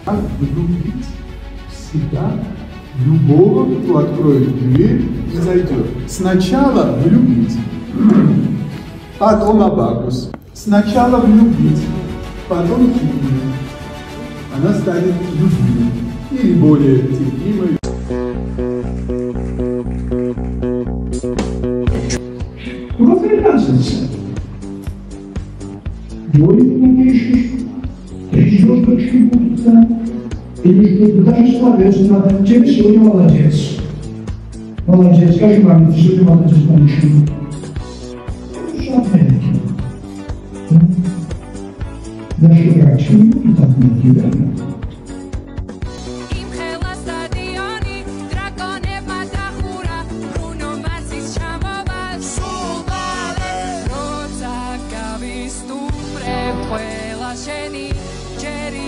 Как влюбить в себя любого, кто откроет дверь и зайдет. Сначала влюбить, потом абакус. Сначала влюбить, потом химия. Она станет любимой или более терпимой. Какая разница? Более напишешь, придешь к чему-то, или что-то даже соответственно, тебе сегодня молодец. Молодец, скажи маме, ты сегодня молодец по мужчине. Шапненький. Даже врачи не будут отметить, верно? Jenny, Jerry.